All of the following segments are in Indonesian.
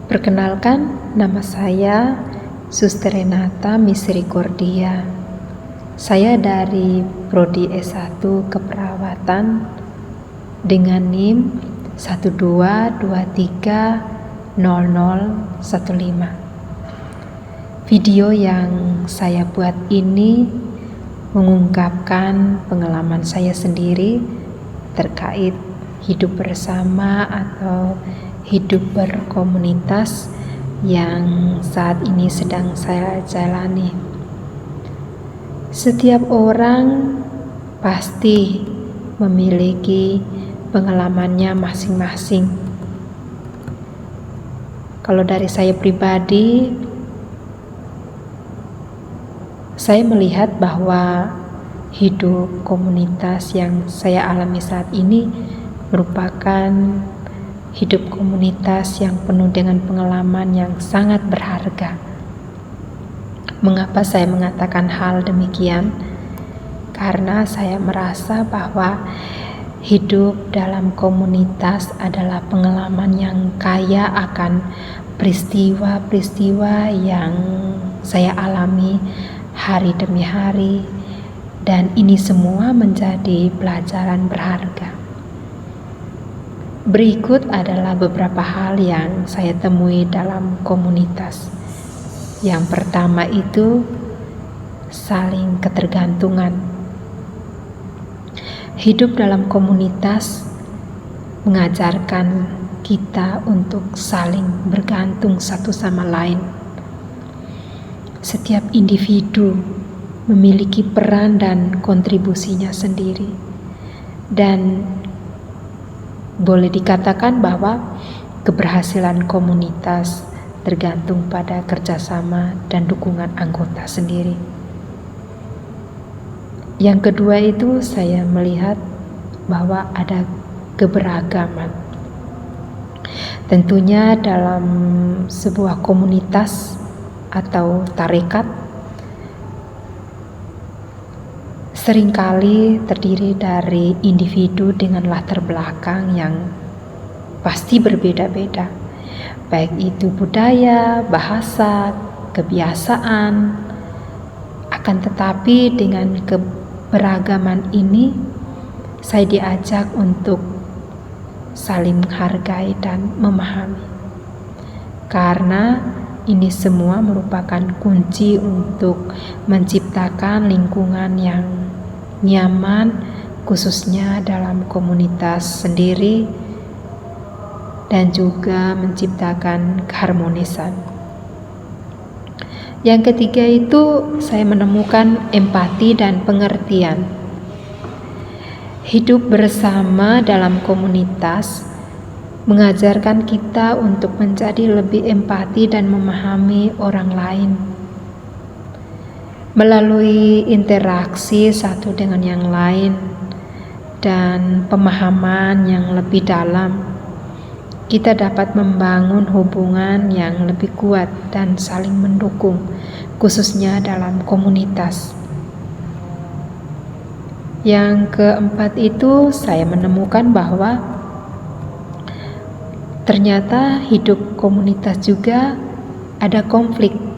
Perkenalkan, nama saya Suster Renata Misericordia. Saya dari Prodi S1 Keperawatan dengan NIM 122300015. Video yang saya buat ini mengungkapkan pengalaman saya sendiri terkait hidup bersama atau hidup berkomunitas yang saat ini sedang saya jalani. Setiap orang pasti memiliki pengalamannya masing-masing. Kalau dari saya pribadi, saya melihat bahwa hidup komunitas yang saya alami saat ini merupakan hidup komunitas yang penuh dengan pengalaman yang sangat berharga. Mengapa saya mengatakan hal demikian? Karena saya merasa bahwa hidup dalam komunitas adalah pengalaman yang kaya akan peristiwa-peristiwa yang saya alami hari demi hari, dan ini semua menjadi pelajaran berharga. Berikut adalah beberapa hal yang saya temui dalam komunitas. Yang pertama itu saling ketergantungan. Hidup dalam komunitas mengajarkan kita untuk saling bergantung satu sama lain. Setiap individu memiliki peran dan kontribusinya sendiri, dan boleh dikatakan bahwa keberhasilan komunitas tergantung pada kerjasama dan dukungan anggota sendiri. Yang kedua itu saya melihat bahwa ada keberagaman. Tentunya dalam sebuah komunitas atau tarekat seringkali terdiri dari individu dengan latar belakang yang pasti berbeda-beda, baik itu budaya, bahasa, kebiasaan. Akan tetapi dengan keberagaman ini, saya diajak untuk saling menghargai dan memahami. Karena ini semua merupakan kunci untuk menciptakan lingkungan yang nyaman, khususnya dalam komunitas sendiri, dan juga menciptakan keharmonisan. Yang ketiga itu saya menemukan empati dan pengertian. Hidup bersama dalam komunitas mengajarkan kita untuk menjadi lebih empati dan memahami orang lain. Melalui interaksi satu dengan yang lain dan pemahaman yang lebih dalam, kita dapat membangun hubungan yang lebih kuat dan saling mendukung, khususnya dalam komunitas. Yang keempat itu saya menemukan bahwa ternyata hidup komunitas juga ada konflik.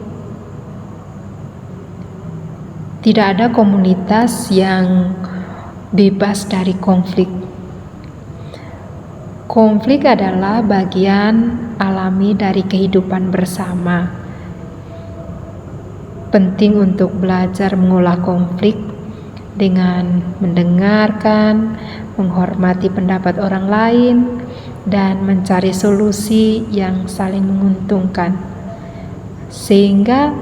Tidak ada komunitas yang bebas dari konflik. Konflik adalah bagian alami dari kehidupan bersama. Penting untuk belajar mengolah konflik dengan mendengarkan, menghormati pendapat orang lain, dan mencari solusi yang saling menguntungkan, sehingga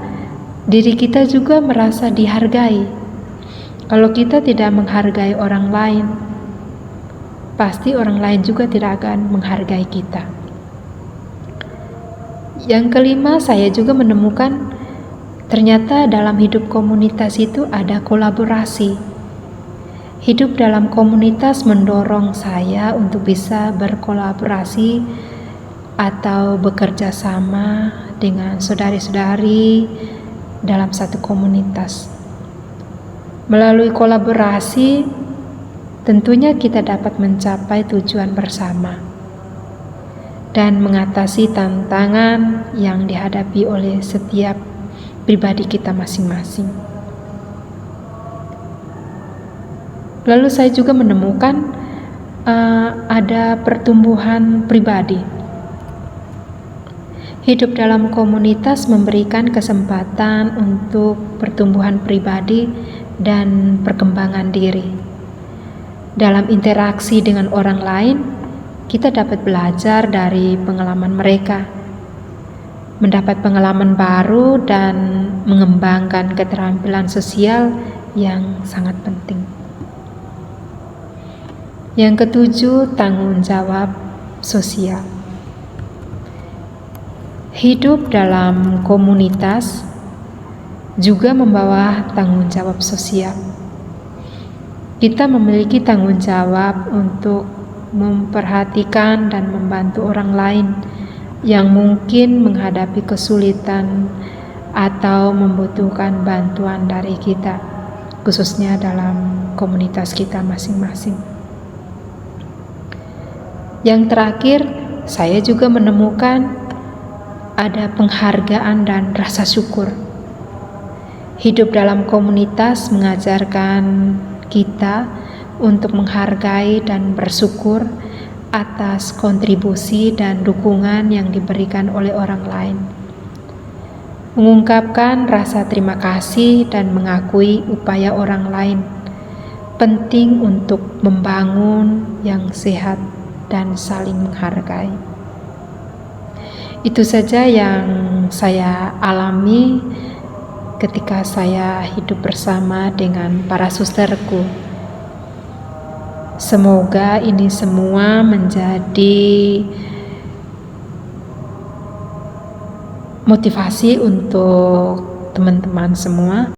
diri kita juga merasa dihargai. Kalau kita tidak menghargai orang lain, pasti orang lain juga tidak akan menghargai kita. Yang kelima, saya juga menemukan ternyata dalam hidup komunitas itu ada kolaborasi. Hidup dalam komunitas mendorong saya untuk bisa berkolaborasi atau bekerja sama dengan saudari-saudari dalam satu komunitas. Melalui kolaborasi, tentunya kita dapat mencapai tujuan bersama. dan mengatasi tantangan yang dihadapi oleh setiap pribadi kita masing-masing. Lalu saya juga menemukan ada pertumbuhan pribadi. Hidup dalam komunitas memberikan kesempatan untuk pertumbuhan pribadi dan perkembangan diri. Dalam interaksi dengan orang lain, kita dapat belajar dari pengalaman mereka, mendapat pengalaman baru dan mengembangkan keterampilan sosial yang sangat penting. Yang ketujuh, tanggung jawab sosial. Hidup dalam komunitas juga membawa tanggung jawab sosial. Kita memiliki tanggung jawab untuk memperhatikan dan membantu orang lain yang mungkin menghadapi kesulitan atau membutuhkan bantuan dari kita, khususnya dalam komunitas kita masing-masing. Yang terakhir, saya juga menemukan ada penghargaan dan rasa syukur. Hidup dalam komunitas mengajarkan kita untuk menghargai dan bersyukur atas kontribusi dan dukungan yang diberikan oleh orang lain. Mengungkapkan rasa terima kasih dan mengakui upaya orang lain penting untuk membangun yang sehat dan saling menghargai. Itu saja yang saya alami ketika saya hidup bersama dengan para susterku. Semoga ini semua menjadi motivasi untuk teman-teman semua.